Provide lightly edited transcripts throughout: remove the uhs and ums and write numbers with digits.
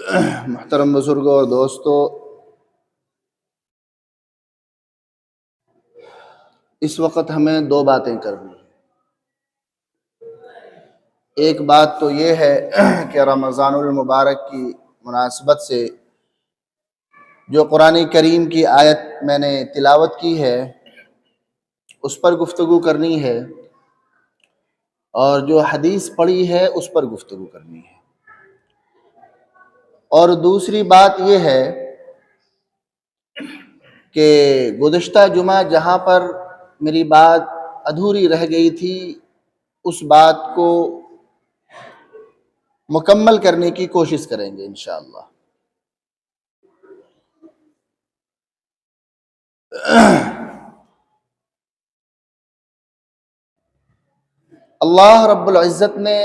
محترم بزرگوں اور دوستو، اس وقت ہمیں دو باتیں کرنی ہیں۔ ایک بات تو یہ ہے کہ رمضان المبارک کی مناسبت سے جو قرآن کریم کی آیت میں نے تلاوت کی ہے اس پر گفتگو کرنی ہے، اور جو حدیث پڑھی ہے اس پر گفتگو کرنی ہے۔ اور دوسری بات یہ ہے کہ گزشتہ جمعہ جہاں پر میری بات ادھوری رہ گئی تھی اس بات کو مکمل کرنے کی کوشش کریں گے انشاءاللہ۔ اللہ رب العزت نے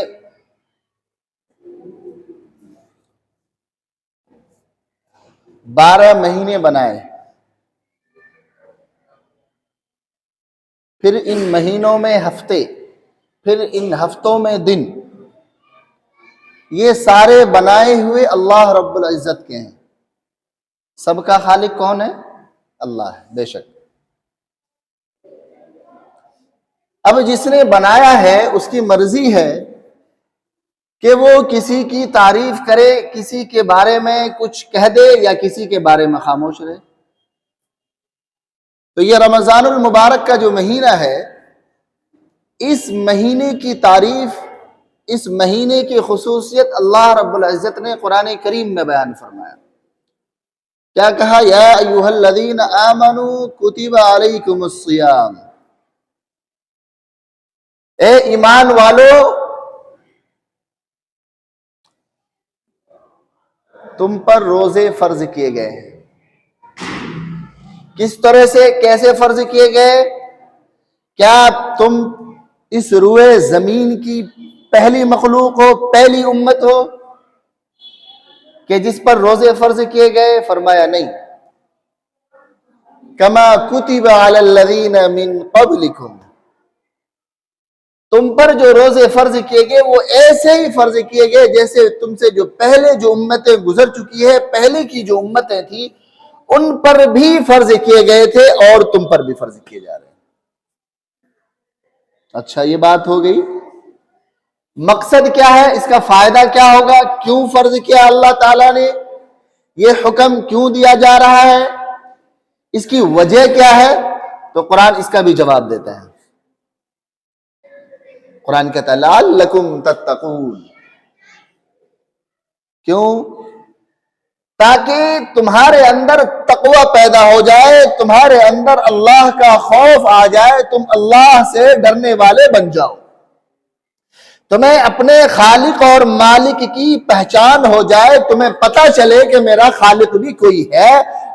بارہ مہینے بنائے، پھر ان مہینوں میں ہفتے، پھر ان ہفتوں میں دن، یہ سارے بنائے ہوئے اللہ رب العزت کے ہیں۔ سب کا خالق کون ہے؟ اللہ ہے، بے شک۔ اب جس نے بنایا ہے اس کی مرضی ہے کہ وہ کسی کی تعریف کرے، کسی کے بارے میں کچھ کہہ دے یا کسی کے بارے میں خاموش رہے۔ تو یہ رمضان المبارک کا جو مہینہ ہے، اس مہینے کی تعریف، اس مہینے کی خصوصیت اللہ رب العزت نے قرآن کریم میں بیان فرمایا۔ کیا کہا؟ یا ایھا الذین آمنوا کتب علیکم الصیام، اے ایمان والو تم پر روزے فرض کیے گئے ہیں۔ کس طرح سے، کیسے فرض کیے گئے؟ کیا تم اس روئے زمین کی پہلی مخلوق ہو، پہلی امت ہو کہ جس پر روزے فرض کیے گئے؟ فرمایا نہیں۔ کما کتب علی الذین من قبلکم، تم پر جو روزے فرض کیے گئے وہ ایسے ہی فرض کیے گئے جیسے تم سے جو پہلے جو امتیں گزر چکی ہے، پہلے کی جو امتیں تھیں ان پر بھی فرض کیے گئے تھے اور تم پر بھی فرض کیے جا رہے ہیں۔ اچھا، یہ بات ہو گئی۔ مقصد کیا ہے؟ اس کا فائدہ کیا ہوگا؟ کیوں فرض کیا اللہ تعالیٰ نے؟ یہ حکم کیوں دیا جا رہا ہے؟ اس کی وجہ کیا ہے؟ تو قرآن اس کا بھی جواب دیتا ہے۔ قرآن کہتا ہے لعلکم تتقون، کیوں؟ تاکہ تمہارے اندر تقوی پیدا ہو جائے، تمہارے اندر اللہ کا خوف آ جائے، تم اللہ سے ڈرنے والے بن جاؤ، تمہیں اپنے خالق اور مالک کی پہچان ہو جائے، تمہیں پتہ چلے کہ میرا خالق بھی کوئی ہے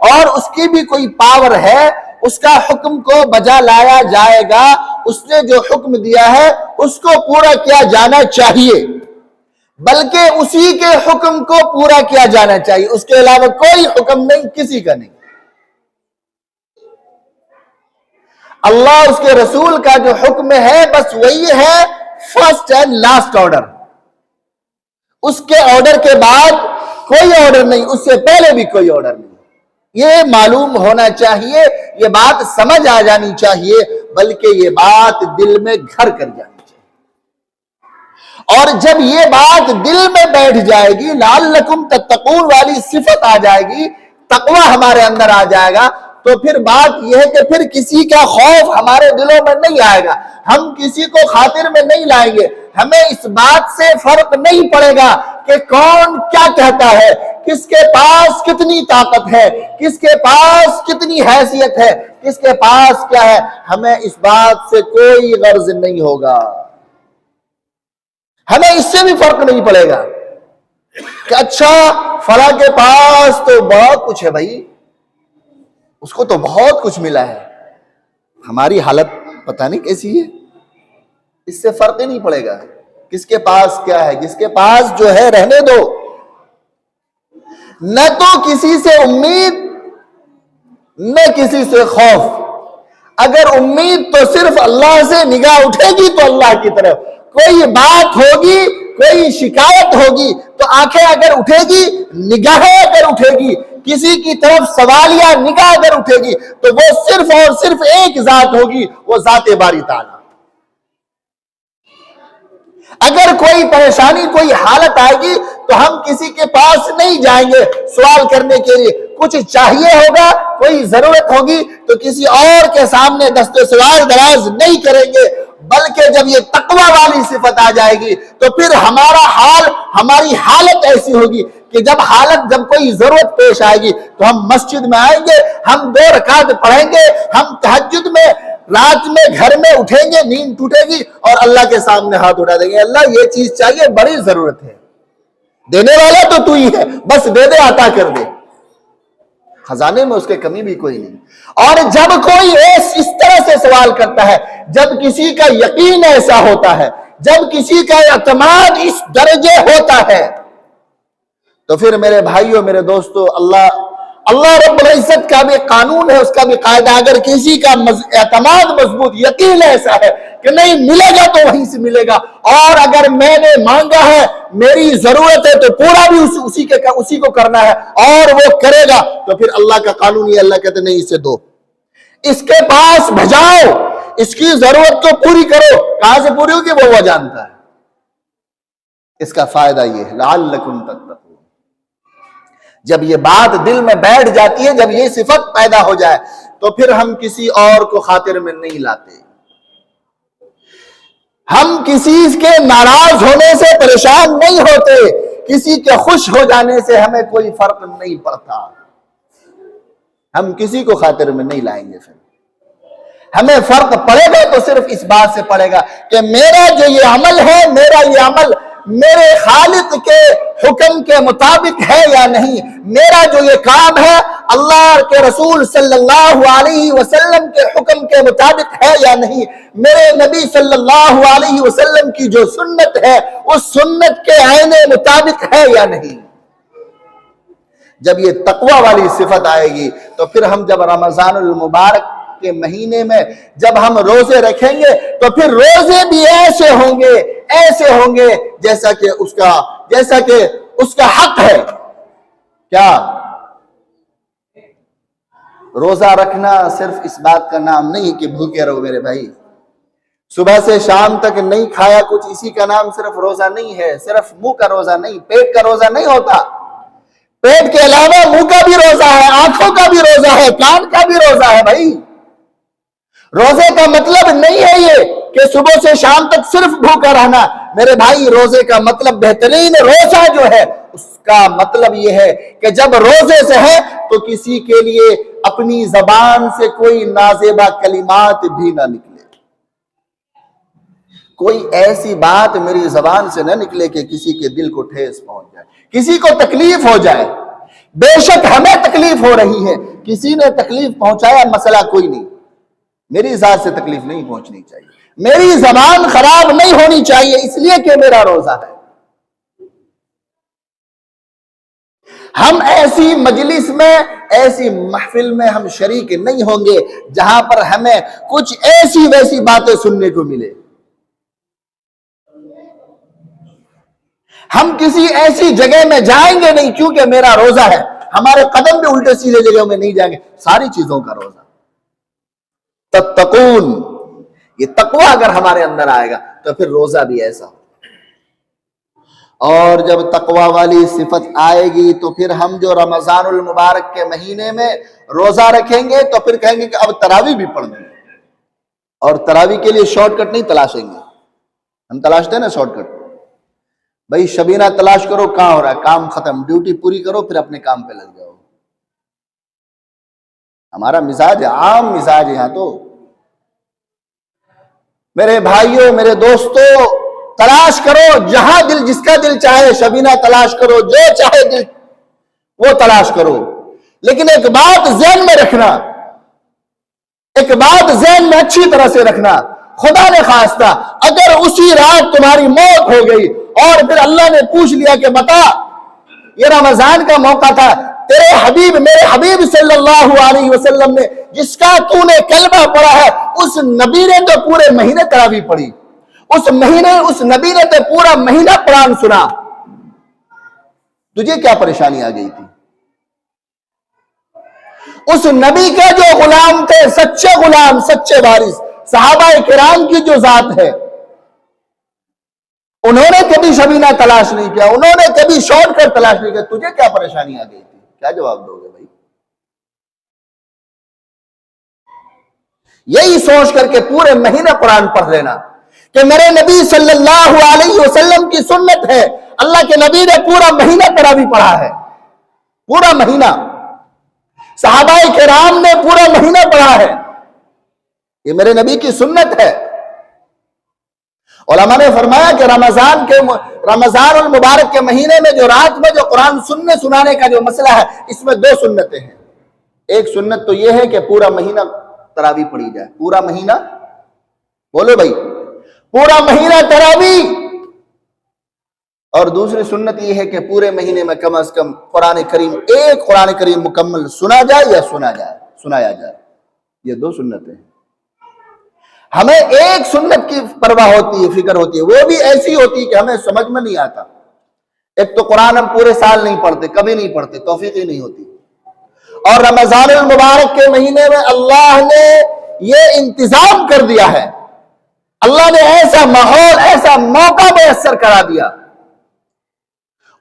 اور اس کی بھی کوئی پاور ہے، اس کا حکم کو بجا لایا جائے گا، اس نے جو حکم دیا ہے اس کو پورا کیا جانا چاہیے، بلکہ اسی کے حکم کو پورا کیا جانا چاہیے، اس کے علاوہ کوئی حکم نہیں، کسی کا نہیں۔ اللہ، اس کے رسول کا جو حکم ہے بس وہی ہے فرسٹ اینڈ لاسٹ آرڈر، اس کے آرڈر کے بعد کوئی آرڈر نہیں، اس سے پہلے بھی کوئی آرڈر نہیں۔ یہ معلوم ہونا چاہیے، یہ بات سمجھ آ جانی چاہیے، بلکہ یہ بات دل میں گھر کر جانی چاہیے۔ اور جب یہ بات دل میں بیٹھ جائے گی، لعلکم تتقون والی صفت آ جائے گی، تقوی ہمارے اندر آ جائے گا، تو پھر بات یہ ہے کہ پھر کسی کا خوف ہمارے دلوں میں نہیں آئے گا، ہم کسی کو خاطر میں نہیں لائیں گے، ہمیں اس بات سے فرق نہیں پڑے گا کہ کون کیا کہتا ہے، کس کے پاس کتنی طاقت ہے، کس کے پاس کتنی حیثیت ہے، کس کے پاس کیا ہے، ہمیں اس بات سے کوئی غرض نہیں ہوگا، ہمیں اس سے بھی فرق نہیں پڑے گا کہ اچھا فلاں کے پاس تو بہت کچھ ہے، بھائی اس کو تو بہت کچھ ملا ہے، ہماری حالت پتہ نہیں کیسی ہے، اس سے فرق ہی نہیں پڑے گا کس کے پاس کیا ہے، جس کے پاس جو ہے رہنے دو، نہ تو کسی سے امید نہ کسی سے خوف، اگر امید تو صرف اللہ سے نگاہ اٹھے گی تو اللہ کی طرف، کوئی بات ہوگی کوئی شکایت ہوگی تو آنکھیں اگر اٹھے گی، نگاہیں اگر اٹھے گی، کسی کی طرف سوالیہ نگاہ اگر اٹھے گی تو وہ صرف اور صرف ایک ذات ہوگی، وہ ذات باری تعالیٰ۔ اگر کوئی پریشانی، کوئی حالت آئے گی تو ہم کسی کے پاس نہیں جائیں گے سوال کرنے کے لیے، کچھ چاہیے ہوگا، کوئی ضرورت ہوگی تو کسی اور کے سامنے دست سوال دراز نہیں کریں گے، بلکہ جب یہ تقوی والی صفت آ جائے گی تو پھر ہمارا حال، ہماری حالت ایسی ہوگی کہ جب کوئی ضرورت پیش آئے گی تو ہم مسجد میں آئیں گے، ہم 2 رکعت پڑھیں گے، ہم تہجد میں رات میں گھر میں اٹھیں گے، نیند ٹوٹے گی اور اللہ کے سامنے ہاتھ اٹھا دیں گے، اللہ یہ چیز چاہیے، بڑی ضرورت ہے، دینے والا تو ہی ہے، بس دے دے، عطا کر دے۔ خزانے میں اس کے کمی بھی کوئی نہیں۔ اور جب کوئی اس طرح سے سوال کرتا ہے، جب کسی کا یقین ایسا ہوتا ہے، جب کسی کا اعتماد اس درجے ہوتا ہے، تو پھر میرے بھائیوں، میرے دوستو، اللہ رب العزت کا بھی قانون ہے، اس کا بھی قاعدہ، اگر کسی کا اعتماد مضبوط، یقین ایسا ہے کہ نہیں ملے گا تو وہیں سے ملے گا، اور اگر میں نے مانگا ہے، میری ضرورت ہے تو پورا بھی اسی کو کرنا ہے اور وہ کرے گا، تو پھر اللہ کا قانون یہ، اللہ کہتے نہیں، اسے دو، اس کے پاس بھجاؤ، اس کی ضرورت کو پوری کرو، کہاں سے پوری ہوگی وہ جانتا ہے۔ اس کا فائدہ یہ ہے لعلکم تتقون۔ جب یہ بات دل میں بیٹھ جاتی ہے، جب یہ صفت پیدا ہو جائے تو پھر ہم کسی اور کو خاطر میں نہیں لاتے، ہم کسی کے ناراض ہونے سے پریشان نہیں ہوتے، کسی کے خوش ہو جانے سے ہمیں کوئی فرق نہیں پڑتا، ہم کسی کو خاطر میں نہیں لائیں گے۔ پھر ہمیں فرق پڑے گا تو صرف اس بات سے پڑے گا کہ میرا جو یہ عمل ہے، میرا یہ عمل میرے خالق کے حکم کے مطابق ہے یا نہیں، میرا جو یہ کام ہے اللہ کے رسول صلی اللہ علیہ وسلم کے حکم کے مطابق ہے یا نہیں، میرے نبی صلی اللہ علیہ وسلم کی جو سنت ہے اس سنت کے عین مطابق ہے یا نہیں۔ جب یہ تقوی والی صفت آئے گی تو پھر ہم جب رمضان المبارک کے مہینے میں جب ہم روزے رکھیں گے تو پھر روزے بھی ایسے ہوں گے جیسا کہ اس کا حق ہے۔ کیا روزہ رکھنا صرف اس بات کا نام نہیں کہ بھوکے رہو میرے بھائی، صبح سے شام تک نہیں کھایا کچھ، اسی کا نام صرف روزہ نہیں ہے، صرف منہ کا روزہ نہیں، پیٹ کا روزہ نہیں ہوتا، پیٹ کے علاوہ منہ کا بھی روزہ ہے، آنکھوں کا بھی روزہ ہے، کان کا بھی روزہ ہے بھائی۔ روزے کا مطلب نہیں ہے یہ کہ صبح سے شام تک صرف بھوکا رہنا، میرے بھائی روزے کا مطلب، بہترین روزہ جو ہے اس کا مطلب یہ ہے کہ جب روزے سے ہے تو کسی کے لیے اپنی زبان سے کوئی نازیبہ کلمات بھی نہ نکلے، کوئی ایسی بات میری زبان سے نہ نکلے کہ کسی کے دل کو ٹھیس پہنچ جائے، کسی کو تکلیف ہو جائے۔ بے شک ہمیں تکلیف ہو رہی ہے، کسی نے تکلیف پہنچایا مسئلہ کوئی نہیں، میری ذات سے تکلیف نہیں پہنچنی چاہیے، میری زبان خراب نہیں ہونی چاہیے، اس لیے کہ میرا روزہ ہے۔ ہم ایسی مجلس میں، ایسی محفل میں ہم شریک نہیں ہوں گے جہاں پر ہمیں کچھ ایسی ویسی باتیں سننے کو ملے، ہم کسی ایسی جگہ میں جائیں گے نہیں کیونکہ میرا روزہ ہے، ہمارے قدم بھی الٹے سیدھے جگہوں میں نہیں جائیں گے، ساری چیزوں کا روزہ۔ تتقون، یہ تقوی اگر ہمارے اندر آئے گا تو پھر روزہ بھی ایسا ہو، اور جب تقوی والی صفت آئے گی تو پھر ہم جو رمضان المبارک کے مہینے میں روزہ رکھیں گے تو پھر کہیں گے کہ اب تراویح بھی پڑھ دیں، اور تراویح کے لیے شارٹ کٹ نہیں تلاشیں گے، ہم تلاشتے ہیں نا شارٹ کٹ، بھائی شبینہ تلاش کرو، کہاں ہو رہا ہے، کام ختم، ڈیوٹی پوری کرو پھر اپنے کام پہ لگ جاؤ، ہمارا مزاج ہے، عام مزاج ہے یہاں تو۔ میرے بھائیوں، میرے دوستو، تلاش کرو جہاں دل، جس کا دل چاہے شبینہ تلاش کرو، جو چاہے دل وہ تلاش کرو، لیکن ایک بات ذہن میں رکھنا، ایک بات ذہن میں اچھی طرح سے رکھنا، خدا نے خواستہ اگر اسی رات تمہاری موت ہو گئی اور پھر اللہ نے پوچھ لیا کہ بتا یہ رمضان کا موقع تھا، تیرے حبیب، میرے حبیب صلی اللہ علیہ وسلم نے جس کا تو نے کلمہ پڑھا ہے اس نبی نے تو پورے مہینے تراویح پڑھی، اس مہینے اس نبی نے تو پورا مہینہ قرآن سنا، تجھے کیا پریشانی آ گئی تھی؟ اس نبی کے جو غلام تھے، سچے غلام، سچے وارث، صحابہ کرام کی جو ذات ہے، انہوں نے کبھی شبینہ تلاش نہیں کیا، انہوں نے کبھی شارٹ کٹ تلاش نہیں کیا، تجھے کیا پریشانی آ گئی تھی؟ کیا جواب دو گے بھائی؟ یہی سوچ کر کے پورے مہینہ قرآن پڑھ لینا کہ میرے نبی صلی اللہ علیہ وسلم کی سنت ہے، اللہ کے نبی نے پورا مہینہ تراویح پڑھا ہے، پورا مہینہ، صحابہ کرام نے پورا مہینہ پڑھا ہے، یہ میرے نبی کی سنت ہے۔ علماء نے فرمایا کہ رمضان المبارک کے مہینے میں جو رات میں جو قرآن سنانے کا جو مسئلہ ہے، اس میں دو سنتیں ہیں۔ ایک سنت تو یہ ہے کہ پورا مہینہ تراویح پڑھی جائے، پورا مہینہ، بولو بھائی، پورا مہینہ تراویح، اور دوسری سنت یہ ہے کہ پورے مہینے میں کم از کم قرآن کریم، ایک قرآن کریم مکمل سنا جائے یا سنایا جائے، یہ دو سنتیں ہیں۔ ہمیں ایک سنت کی پرواہ ہوتی ہے، فکر ہوتی ہے، وہ بھی ایسی ہوتی ہے کہ ہمیں سمجھ میں نہیں آتا۔ ایک تو قرآن ہم پورے سال نہیں پڑھتے، کبھی نہیں پڑھتے، توفیق ہی نہیں ہوتی، اور رمضان المبارک کے مہینے میں اللہ نے یہ انتظام کر دیا ہے، اللہ نے ایسا ماحول، ایسا موقع میسر کرا دیا،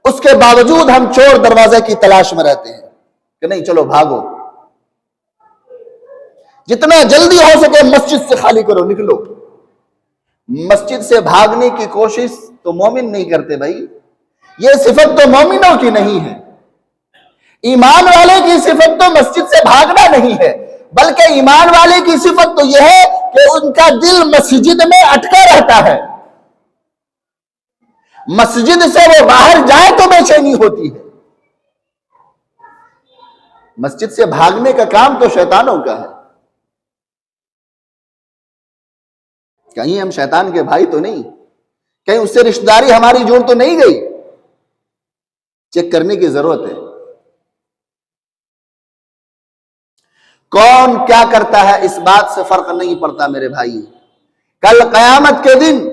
اس کے باوجود ہم چور دروازے کی تلاش میں رہتے ہیں کہ نہیں چلو بھاگو، جتنا جلدی ہو سکے مسجد سے خالی کرو، نکلو۔ مسجد سے بھاگنے کی کوشش تو مومن نہیں کرتے بھائی، یہ صفت تو مومنوں کی نہیں ہے۔ ایمان والے کی صفت تو مسجد سے بھاگنا نہیں ہے، بلکہ ایمان والے کی صفت تو یہ ہے کہ ان کا دل مسجد میں اٹکا رہتا ہے، مسجد سے وہ باہر جائے تو بے چینی ہوتی ہے۔ مسجد سے بھاگنے کا کام تو شیطانوں کا ہے، کہیں ہم شیطان کے بھائی تو نہیں، کہیں اس سے رشتہ داری ہماری جوڑ تو نہیں گئی، چیک کرنے کی ضرورت ہے۔ کون کیا کرتا ہے اس بات سے فرق نہیں پڑتا میرے بھائی، کل قیامت کے دن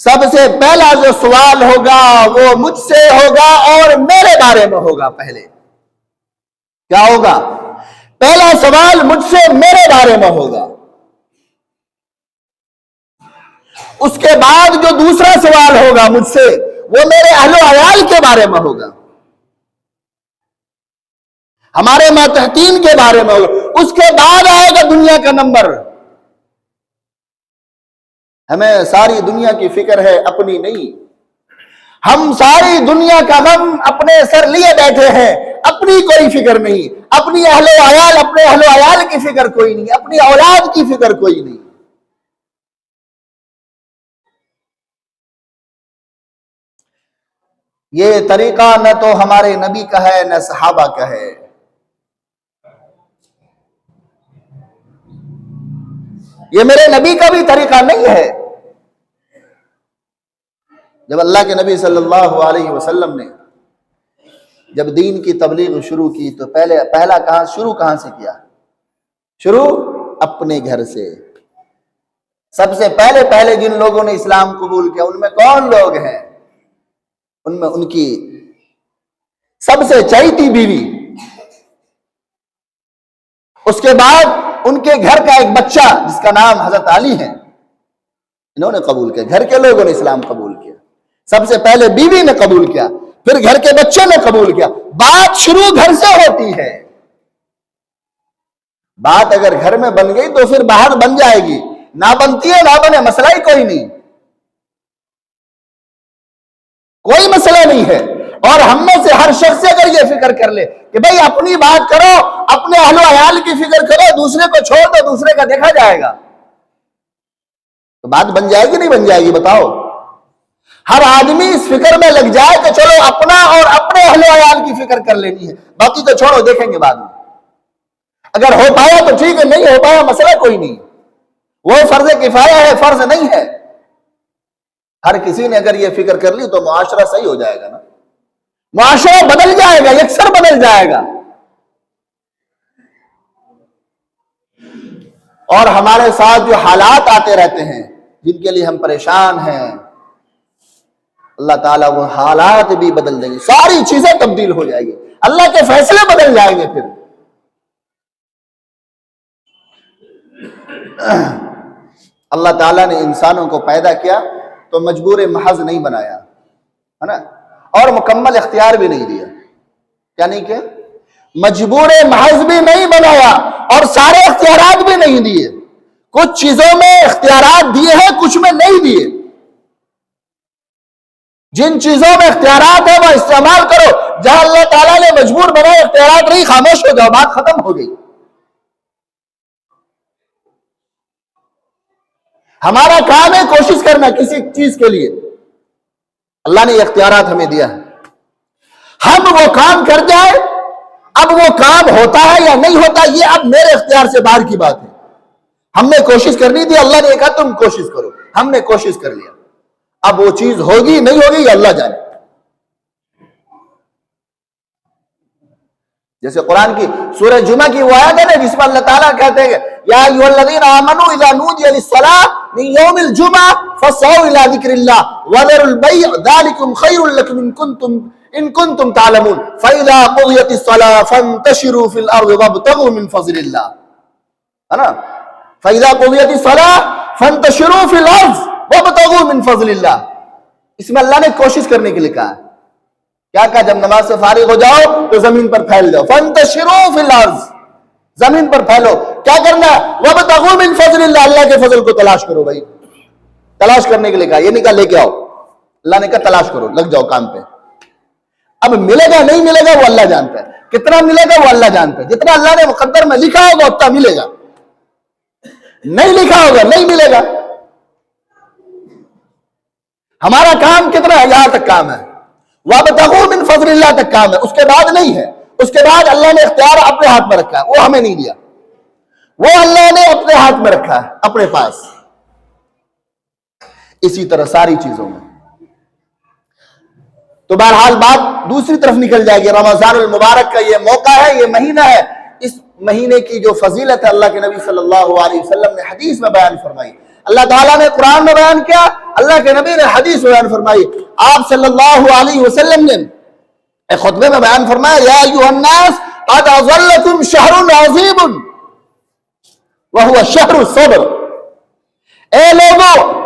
سب سے پہلا جو سوال ہوگا وہ مجھ سے ہوگا اور میرے بارے میں ہوگا۔ پہلے کیا ہوگا؟ پہلا سوال مجھ سے میرے بارے میں ہوگا، اس کے بعد جو دوسرا سوال ہوگا مجھ سے وہ میرے اہل و عیال کے بارے میں ہوگا، ہمارے ماتحتین کے بارے میں ہوگا، اس کے بعد آئے گا دنیا کا نمبر۔ ہمیں ساری دنیا کی فکر ہے، اپنی نہیں، ہم ساری دنیا کا غم اپنے سر لیے بیٹھے ہیں، اپنی کوئی فکر نہیں، اپنی اہل و عیال، اپنے اہل و عیال کی فکر کوئی نہیں، اپنی اولاد کی فکر کوئی نہیں۔ یہ طریقہ نہ تو ہمارے نبی کا ہے نہ صحابہ کا ہے۔ یہ میرے نبی کا بھی طریقہ نہیں ہے۔ جب اللہ کے نبی صلی اللہ علیہ وسلم نے جب دین کی تبلیغ شروع کی تو پہلا کہاں سے کیا؟ شروع اپنے گھر سے۔ سب سے پہلے جن لوگوں نے اسلام قبول کیا ان میں کون لوگ ہیں؟ ان میں ان کی سب سے چہیتی بیوی، اس کے بعد ان کے گھر کا ایک بچہ جس کا نام حضرت علی ہے، انہوں نے قبول کیا، گھر کے لوگوں نے اسلام قبول کیا۔ سب سے پہلے بیوی نے قبول کیا، پھر گھر کے بچے نے قبول کیا۔ بات شروع گھر سے ہوتی ہے، بات اگر گھر میں بن گئی تو پھر باہر بن جائے گی، نہ بنتی ہے نہ بنے، مسئلہ ہی کوئی نہیں، کوئی مسئلہ نہیں ہے۔ اور ہم میں سے ہر شخص اگر یہ فکر کر لے کہ بھئی اپنی بات کرو، اپنے اہل و عیال کی فکر کرو، دوسرے کو چھوڑ دو، دوسرے کا دیکھا جائے گا، تو بات بن جائے گی نہیں بن جائے گی؟ بتاؤ۔ ہر آدمی اس فکر میں لگ جائے کہ چلو اپنا اور اپنے اہل و عیال کی فکر کر لینی ہے، باقی تو چھوڑو، دیکھیں گے بعد میں، اگر ہو پایا تو ٹھیک ہے، نہیں ہو پایا مسئلہ کوئی نہیں، وہ فرض کفایہ ہے، فرض نہیں ہے۔ ہر کسی نے اگر یہ فکر کر لی تو معاشرہ صحیح ہو جائے گا نا، معاشرہ بدل جائے گا، یکسر بدل جائے گا۔ اور ہمارے ساتھ جو حالات آتے رہتے ہیں، جن کے لیے ہم پریشان ہیں، اللہ تعالیٰ وہ حالات بھی بدل دیں گے، ساری چیزیں تبدیل ہو جائیں گی، اللہ کے فیصلے بدل جائیں گے۔ پھر اللہ تعالیٰ نے انسانوں کو پیدا کیا تو مجبور محض نہیں بنایا، ہے نا، اور مکمل اختیار بھی نہیں دیا، یعنی کہ مجبور محض بھی نہیں بنایا اور سارے اختیارات بھی نہیں دیے، کچھ چیزوں میں اختیارات دیے ہیں، کچھ میں نہیں دیے۔ جن چیزوں میں اختیارات ہیں وہ استعمال کرو، جہاں اللہ تعالیٰ نے مجبور بنایا اختیارات نہیں، خاموش ہو جاؤ، بات ختم ہو گئی۔ ہمارا کام ہے کوشش کرنا کسی چیز کے لیے، اللہ نے یہ اختیارات ہمیں دیا ہے، ہم وہ کام کر جائیں، اب وہ کام ہوتا ہے یا نہیں ہوتا یہ اب میرے اختیار سے باہر کی بات ہے۔ ہم نے کوشش کرنی تھی، اللہ نے کہا تم کوشش کرو، ہم نے کوشش کر لیا، اب وہ چیز ہوگی نہیں ہوگی یہ اللہ جانے۔ جیسے قرآن کی سورہ جمعہ کی وہ آیت ہے نا جس میں اللہ تعالیٰ کہتے ہیں یا ایھا الذین آمنوا اذا نودی للصلاۃ من یوم الجمعہ فاسعوا الی ذکر اللہ وذروا البیع ذلکم خیر لکم ان کنتم تعلمون فاذا قضیت الصلاۃ فانتشروا فی الارض وابتغوا من فضل اللہ، ہے نا، فاذا قضیت الصلاۃ فانتشروا فی الارض وابتغوا من فضل اللہ۔ اس میں اللہ نے کوشش کرنے کے لیے کہا ہے، کیا کہا؟ جب نماز سے فارغ ہو جاؤ تو زمین پر پھیل جاؤ، فانتشروا فی الارض، زمین پر پھیلو، کیا کرنا؟ وابتغوا من فضل اللہ، اللہ کے فضل کو تلاش کرو۔ بھائی تلاش کرنے کے لیے کہا، یہ نہیں کہا لے کے آؤ، اللہ نے کہا تلاش کرو، لگ جاؤ کام پہ۔ اب ملے گا نہیں ملے گا وہ اللہ جانتا ہے، کتنا ملے گا وہ اللہ جانتا ہے، جتنا اللہ نے مقدر میں لکھا ہوگا اتنا ملے گا، نہیں لکھا ہوگا نہیں ملے گا۔ ہمارا کام کتنا ہے؟ یہاں تک کام ہے، وابتغوا من فضل اللہ تک کام ہے، اس کے بعد نہیں ہے، اس کے بعد اللہ نے اختیار اپنے ہاتھ میں رکھا ہے، وہ ہمیں نہیں دیا، وہ اللہ نے اپنے ہاتھ میں رکھا ہے اپنے پاس۔ اسی طرح ساری چیزوں میں تو بہرحال بات دوسری طرف نکل جائے گی۔ رمضان المبارک کا یہ موقع ہے، یہ مہینہ ہے، اس مہینے کی جو فضیلت ہے اللہ کے نبی صلی اللہ علیہ وسلم نے حدیث میں بیان فرمائی، اللہ تعالیٰ نے قرآن میں بیان کیا، اللہ کے نبی نے حدیث میں بیان فرمائی، آپ صلی اللہ علیہ وسلم نے ایک خطبے میں بیان فرمایا یا ایھا الناس قد اظلکم شہر عظیم وہو شہر الصبر، اے لوگوں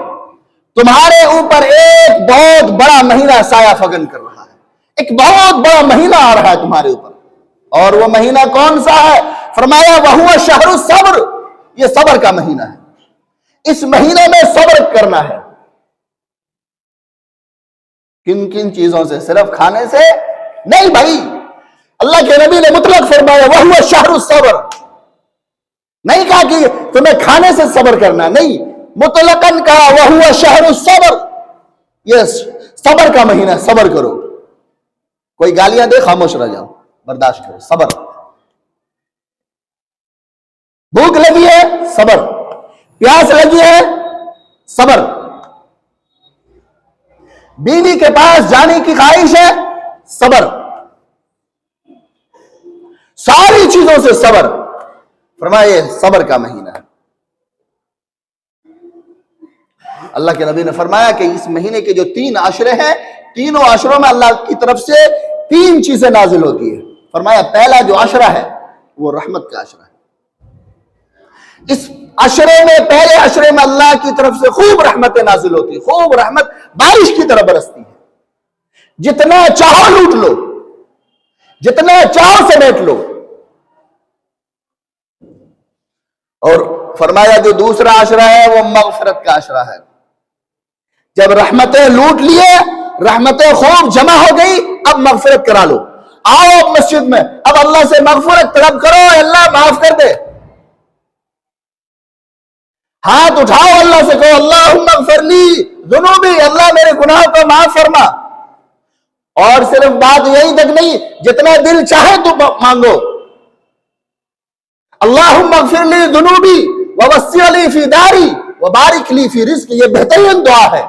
تمہارے اوپر ایک بہت بڑا مہینہ سایہ فگن کر رہا ہے، ایک بہت بڑا مہینہ آ رہا ہے تمہارے اوپر، اور وہ مہینہ کون سا ہے؟ فرمایا وہو شہر الصبر، یہ صبر کا مہینہ ہے، اس مہینے میں صبر کرنا ہے۔ کن کن چیزوں سے؟ صرف کھانے سے نہیں بھائی، اللہ کے نبی نے مطلق فرمایا وہو شہر الصبر، نہیں کہا کہ تمہیں کھانے سے صبر کرنا، نہیں، مطلقاً کہا وہو شہر الصبر، یہ صبر کا مہینہ، صبر کرو، کوئی گالیاں دے خاموش رہ جاؤ، برداشت کرو، صبر، بھوک لگی ہے صبر، پیاس لگی ہے صبر، بیوی کے پاس جانے کی خواہش ہے صبر، ساری چیزوں سے صبر، فرمائے صبر کا مہینہ ہے۔ اللہ کے نبی نے فرمایا کہ اس مہینے کے جو 3 عشرے ہیں، تینوں عشروں میں اللہ کی طرف سے 3 چیزیں نازل ہوتی ہیں۔ فرمایا پہلا جو عشرہ ہے وہ رحمت کا عشرہ ہے، اس عشرے میں، پہلے عشرے میں اللہ کی طرف سے خوب رحمتیں نازل ہوتی ہیں، خوب رحمت بارش کی طرح برستی ہے، جتنا چاہو لوٹ لو، جتنا چاہو سمیٹ لو۔ اور فرمایا جو دوسرا عشرہ ہے وہ مغفرت کا عشرہ ہے، جب رحمتیں لوٹ لیے، رحمتیں خوب جمع ہو گئی، اب مغفرت کرا لو، آؤ اب مسجد میں، اب اللہ سے مغفرت طلب کرو، اللہ معاف کر دے، ہاتھ اٹھاؤ اللہ سے کہو اللہم اغفر لی ذنوبی، اللہ میرے گناہ کو معاف فرما۔ اور صرف بات یہی تک نہیں، جتنا دل چاہے تو مانگو، اللہم اغفر لی ذنوبی ووسع لی فی داری وبارک لی فی رزقی، یہ بہترین دعا ہے،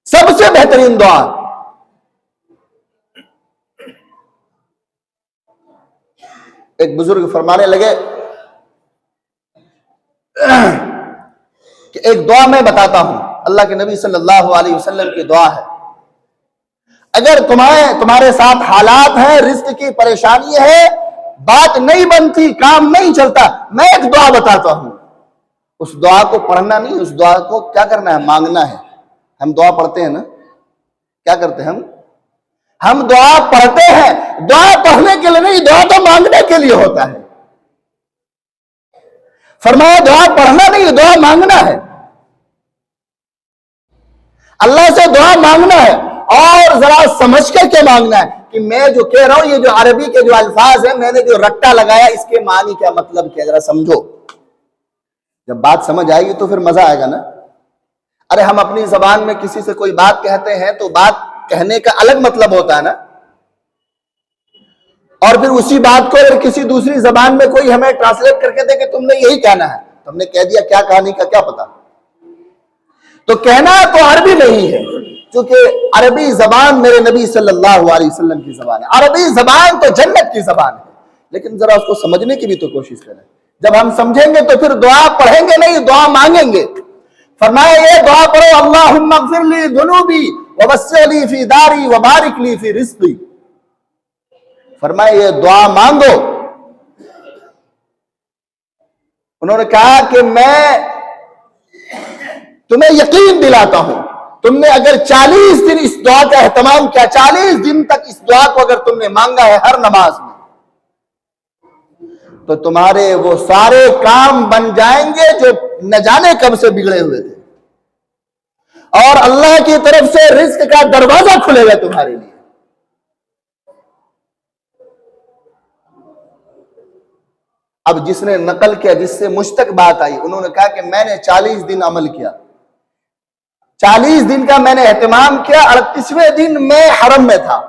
سب سے بہترین دعا۔ ایک بزرگ فرمانے لگے کہ ایک دعا میں بتاتا ہوں، اللہ کے نبی صلی اللہ علیہ وسلم کی دعا ہے، اگر تمہارے ساتھ حالات ہیں، رزق کی پریشانی ہے، بات نہیں بنتی، کام نہیں چلتا، میں ایک دعا بتاتا ہوں، اس دعا کو پڑھنا نہیں، اس دعا کو کیا کرنا ہے؟ مانگنا ہے۔ ہم دعا پڑھتے ہیں نا، کیا کرتے ہیں ہم دعا پڑھتے ہیں، دعا پڑھنے کے لیے نہیں، دعا تو مانگنے کے لیے ہوتا ہے۔ فرمایا دعا پڑھنا نہیں، دعا مانگنا ہے، اللہ سے دعا مانگنا ہے، اور ذرا سمجھ کر کے مانگنا ہے کہ میں جو کہہ رہا ہوں، یہ جو عربی کے جو الفاظ ہیں، میں نے جو رٹا لگایا، اس کے معنی کیا مطلب کیا، ذرا سمجھو۔ جب بات سمجھ آئے گی تو پھر مزہ آئے گا نا۔ ارے ہم اپنی زبان میں کسی سے کوئی بات کہتے ہیں تو بات کہنے کا الگ مطلب ہوتا ہے نا، اور پھر اسی بات کو اگر کسی دوسری زبان میں کوئی ہمیں ٹرانسلیٹ کر کے دے کہ تم نے یہی کہنا ہے، تم نے کہہ دیا، کیا کہانی کا کیا پتا۔ تو کہنا تو عربی نہیں ہے، کیونکہ عربی زبان میرے نبی صلی اللہ علیہ وسلم کی زبان ہے، عربی زبان تو جنت کی زبان ہے، لیکن ذرا اس کو سمجھنے کی بھی تو کوشش کریں۔ جب ہم سمجھیں گے تو پھر دعا پڑھیں گے نہیں، دعا مانگیں گے۔ فرمایا یہ دعا پڑھو، اللہم اغفر لی ذنوبی ووسع لی فی داری وبارک لی فی رزقی۔ فرمایا یہ دعا مانگو۔ انہوں نے کہا کہ میں تمہیں یقین دلاتا ہوں، تم نے اگر 40 دن اس دعا کا اہتمام کیا، 40 دن تک اس دعا کو اگر تم نے مانگا ہے ہر نماز میں، تو تمہارے وہ سارے کام بن جائیں گے جو نہ جانے کب سے بگڑے ہوئے تھے، اور اللہ کی طرف سے رزق کا دروازہ کھلے گا تمہارے لیے۔ اب جس نے نقل کیا، جس سے مجھ تک بات آئی، انہوں نے کہا کہ میں نے 40 دن عمل کیا، 40 دن کا میں نے اہتمام کیا، 38ویں دن میں حرم میں تھا،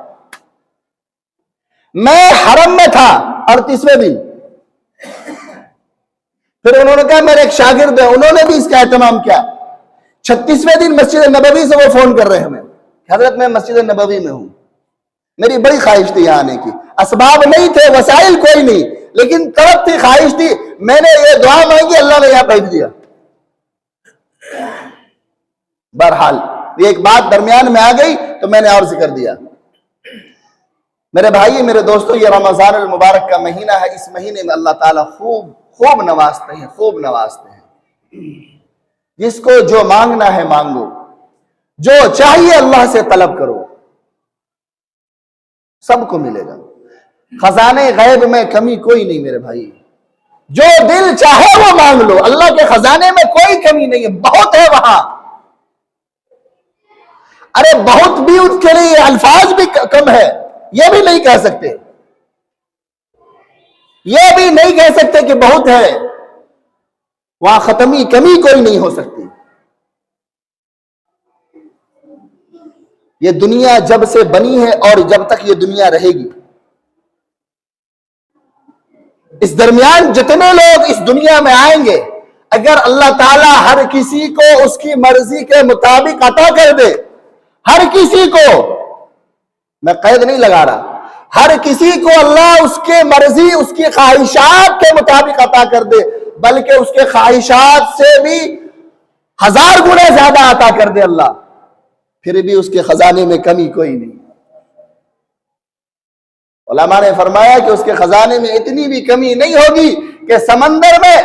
میں حرم میں تھا 38ویں دن۔ پھر انہوں نے کہا میرے ایک شاگرد ہیں، انہوں نے بھی اس کا اہتمام کیا، 36ویں دن مسجد نبوی سے وہ فون کر رہے ہیں ہمیں، حضرت میں مسجد نبوی میں ہوں، میری بڑی خواہش تھی یہاں آنے کی، اسباب نہیں تھے، وسائل کوئی نہیں، لیکن طلب تھی، خواہش تھی، میں نے یہ دعا مانگی، اللہ نے یہاں بھیج دیا۔ بہرحال یہ ایک بات درمیان میں آ گئی تو میں نے اور ذکر دیا۔ میرے بھائی، میرے دوستو، یہ رمضان المبارک کا مہینہ ہے، اس مہینے میں اللہ تعالیٰ خوب نوازتے ہیں، خوب نوازتے ہیں۔ جس کو جو مانگنا ہے مانگو، جو چاہیے اللہ سے طلب کرو، سب کو ملے گا۔ خزانے غیب میں کمی کوئی نہیں میرے بھائی، جو دل چاہے وہ مانگ لو، اللہ کے خزانے میں کوئی کمی نہیں ہے، بہت ہے وہاں۔ ارے بہت بھی اس کے لیے الفاظ بھی کم ہے، یہ بھی نہیں کہہ سکتے، یہ بھی نہیں کہہ سکتے کہ بہت ہے، وہاں ختمی کمی کوئی نہیں ہو سکتی۔ یہ دنیا جب سے بنی ہے اور جب تک یہ دنیا رہے گی، اس درمیان جتنے لوگ اس دنیا میں آئیں گے، اگر اللہ تعالیٰ ہر کسی کو اس کی مرضی کے مطابق عطا کر دے، ہر کسی کو، میں قید نہیں لگا رہا، ہر کسی کو اللہ اس کے مرضی، اس کی خواہشات کے مطابق عطا کر دے، بلکہ اس کے خواہشات سے بھی 1000 گنا زیادہ عطا کر دے اللہ، پھر بھی اس کے خزانے میں کمی کوئی نہیں۔ علماء نے فرمایا کہ اس کے خزانے میں اتنی بھی کمی نہیں ہوگی کہ سمندر میں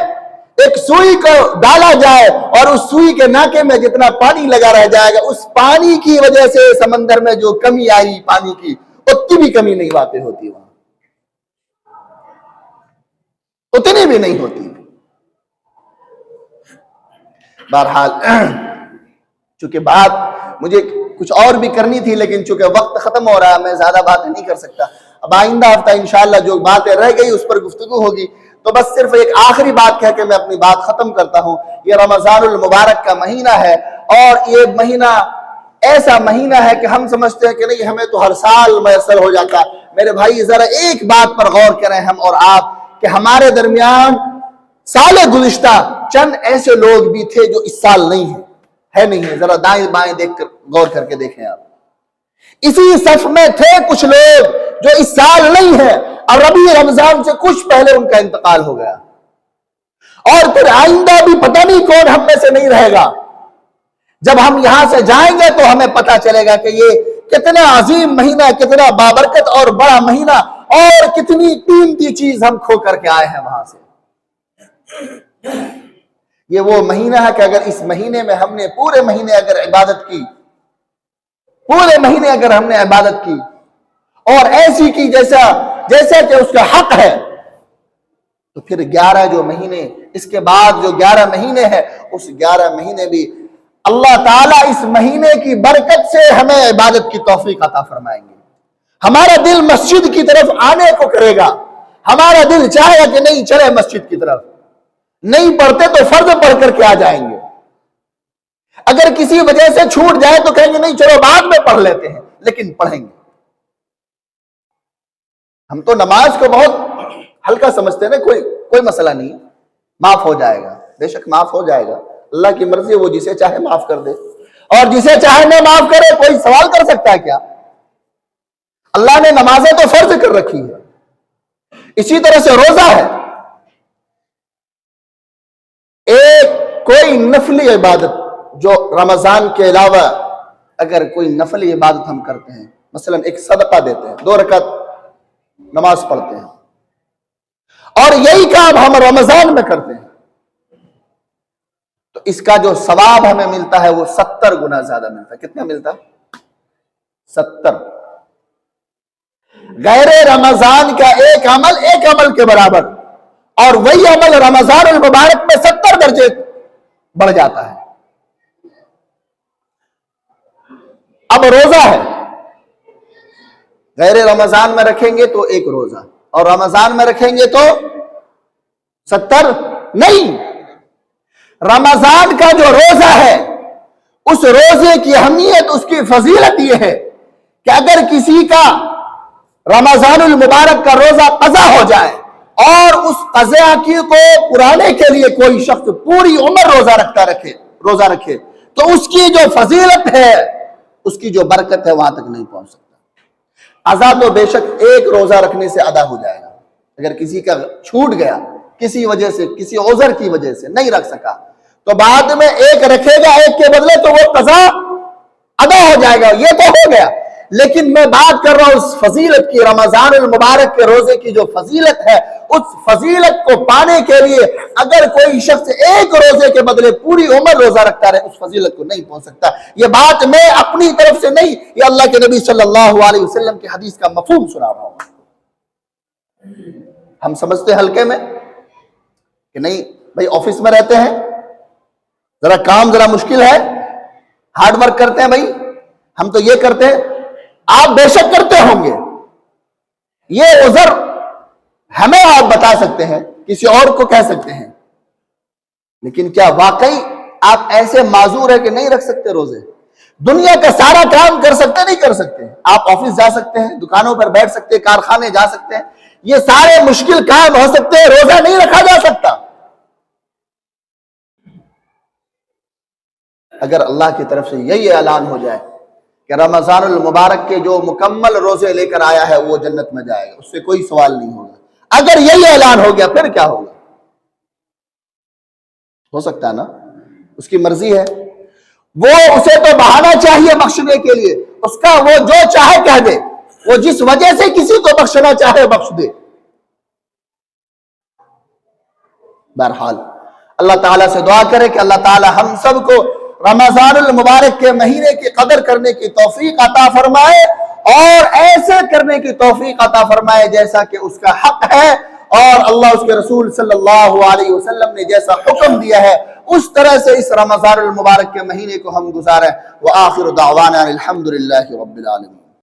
ایک سوئی کو ڈالا جائے اور اس سوئی کے ناکے میں جتنا پانی لگا رہ جائے گا، اس پانی کی وجہ سے سمندر میں جو کمی آئی پانی کی، اتنی بھی کمی نہیں واقع ہوتی، وہاں اتنی بھی نہیں ہوتی۔ بہرحال چونکہ بات مجھے کچھ اور بھی کرنی تھی، لیکن چونکہ وقت ختم ہو رہا ہے، میں زیادہ باتیں نہیں کر سکتا۔ اب آئندہ ہفتہ انشاءاللہ جو باتیں رہ گئی اس پر گفتگو ہوگی، تو بس صرف ایک آخری بات کہہ کے میں اپنی بات ختم کرتا ہوں۔ یہ رمضان المبارک کا مہینہ ہے، اور یہ مہینہ ایسا مہینہ ہے کہ ہم سمجھتے ہیں کہ نہیں، ہمیں تو ہر سال میسر ہو جاتا ہے۔ میرے بھائی ذرا ایک بات پر غور کریں ہم اور آپ، کہ ہمارے درمیان سال گزشتہ چند ایسے لوگ بھی تھے جو اس سال نہیں ہیں، ہے نہیں ہے، ذرا دائیں بائیں دیکھ کر غور کر کے دیکھیں آپ۔ اسی صف میں تھے کچھ لوگ جو اس سال نہیں ہیں، اور ربیع رمضان سے کچھ پہلے ان کا انتقال ہو گیا، اور پھر آئندہ بھی پتہ نہیں کون ہم میں سے نہیں رہے گا۔ جب ہم یہاں سے جائیں گے تو ہمیں پتا چلے گا کہ یہ کتنا عظیم مہینہ، کتنا بابرکت اور بڑا مہینہ، اور کتنی قیمتی چیز ہم کھو کر کے آئے ہیں وہاں سے۔ یہ وہ مہینہ ہے کہ اگر اس مہینے میں ہم نے پورے مہینے اگر عبادت کی، پورے مہینے اگر ہم نے عبادت کی اور ایسی کی جیسا کہ اس کا حق ہے، تو پھر 11 جو مہینے اس کے بعد جو 11 مہینے ہیں، اس 11 مہینے بھی اللہ تعالیٰ اس مہینے کی برکت سے ہمیں عبادت کی توفیق عطا فرمائیں گے۔ ہمارا دل مسجد کی طرف آنے کو کرے گا، ہمارا دل چاہے گا کہ نہیں چلے مسجد کی طرف، نہیں پڑھتے تو فرض پڑھ کر کے آ جائیں گے، اگر کسی وجہ سے چھوٹ جائے تو کہیں گے نہیں چلو بعد میں پڑھ لیتے ہیں، لیکن پڑھیں گے۔ ہم تو نماز کو بہت ہلکا سمجھتے ہیں نا، کوئی مسئلہ نہیں، معاف ہو جائے گا، بے شک معاف ہو جائے گا، اللہ کی مرضی، وہ جسے چاہے معاف کر دے اور جسے چاہے نہ معاف کرے۔ کوئی سوال کر سکتا ہے کیا؟ اللہ نے نمازیں تو فرض کر رکھی ہے، اسی طرح سے روزہ ہے۔ ایک کوئی نفلی عبادت جو رمضان کے علاوہ اگر کوئی نفلی عبادت ہم کرتے ہیں، مثلا ایک صدقہ دیتے ہیں، 2 رکعت نماز پڑھتے ہیں، اور یہی کام ہم رمضان میں کرتے ہیں، تو اس کا جو ثواب ہمیں ملتا ہے وہ 70 گنا زیادہ ملتا ہے۔ کتنا ملتا ہے؟ 70۔ غیر رمضان کا ایک عمل کے برابر، اور وہی عمل رمضان المبارک میں 70 درجے بڑھ جاتا ہے۔ اب روزہ ہے، غیر رمضان میں رکھیں گے تو 1 روزہ، اور رمضان میں رکھیں گے تو 70 نہیں، رمضان کا جو روزہ ہے اس روزے کی اہمیت، اس کی فضیلت یہ ہے کہ اگر کسی کا رمضان المبارک کا روزہ قضا ہو جائے اور اس قضا کی کو پرانے کے لیے کوئی شخص پوری عمر روزہ رکھے تو اس کی جو فضیلت ہے، اس کی جو برکت ہے وہاں تک نہیں پہنچ سکتا۔ قضا تو بے شک 1 روزہ رکھنے سے ادا ہو جائے گا، اگر کسی کا چھوٹ گیا کسی وجہ سے، کسی عذر کی وجہ سے نہیں رکھ سکا، تو بعد میں 1 رکھے گا 1 کے بدلے، تو وہ قضا ادا ہو جائے گا، یہ تو ہو گیا۔ لیکن میں بات کر رہا ہوں اس فضیلت کی، رمضان المبارک کے روزے کی جو فضیلت ہے، اس فضیلت کو پانے کے لیے اگر کوئی شخص 1 روزے کے بدلے پوری عمر روزہ رکھتا رہے، اس فضیلت کو نہیں پہنچ سکتا۔ یہ بات میں اپنی طرف سے نہیں، یہ اللہ کے نبی صلی اللہ علیہ وسلم کی حدیث کا مفہوم سنا رہا ہوں۔ ہم سمجھتے ہیں ہلکے میں کہ نہیں بھائی، آفس میں رہتے ہیں، ذرا کام ذرا مشکل ہے، ہارڈ ورک کرتے ہیں بھائی، ہم تو یہ کرتے ہیں، آپ بے شک کرتے ہوں گے، یہ عذر ہمیں آپ بتا سکتے ہیں، کسی اور کو کہہ سکتے ہیں، لیکن کیا واقعی آپ ایسے معذور ہیں کہ نہیں رکھ سکتے روزے؟ دنیا کا سارا کام کر سکتے نہیں کر سکتے؟ آپ آفس جا سکتے ہیں، دکانوں پر بیٹھ سکتے ہیں، کارخانے جا سکتے ہیں، یہ سارے مشکل کام ہو سکتے ہیں، روزہ نہیں رکھا جا سکتا۔ اگر اللہ کی طرف سے یہی اعلان ہو جائے کہ رمضان المبارک کے جو مکمل روزے لے کر آیا ہے وہ جنت میں جائے گا، اس سے کوئی سوال نہیں ہوگا، اگر یہی اعلان ہو گیا پھر کیا ہوگا؟ ہو سکتا ہے نا، اس کی مرضی ہے، وہ اسے تو بہانا چاہیے بخشنے کے لیے، اس کا وہ جو چاہے کہہ دے، وہ جس وجہ سے کسی کو بخشنا چاہے بخش دے۔ بہرحال اللہ تعالیٰ سے دعا کرے کہ اللہ تعالیٰ ہم سب کو رمضان المبارک کے مہینے کی قدر کرنے کی توفیق عطا فرمائے، اور ایسے کرنے کی توفیق عطا فرمائے جیسا کہ اس کا حق ہے، اور اللہ اس کے رسول صلی اللہ علیہ وسلم نے جیسا حکم دیا ہے اس طرح سے اس رمضان المبارک کے مہینے کو ہم گزاریں۔ وآخر دعوانا الحمدللہ رب العالمین۔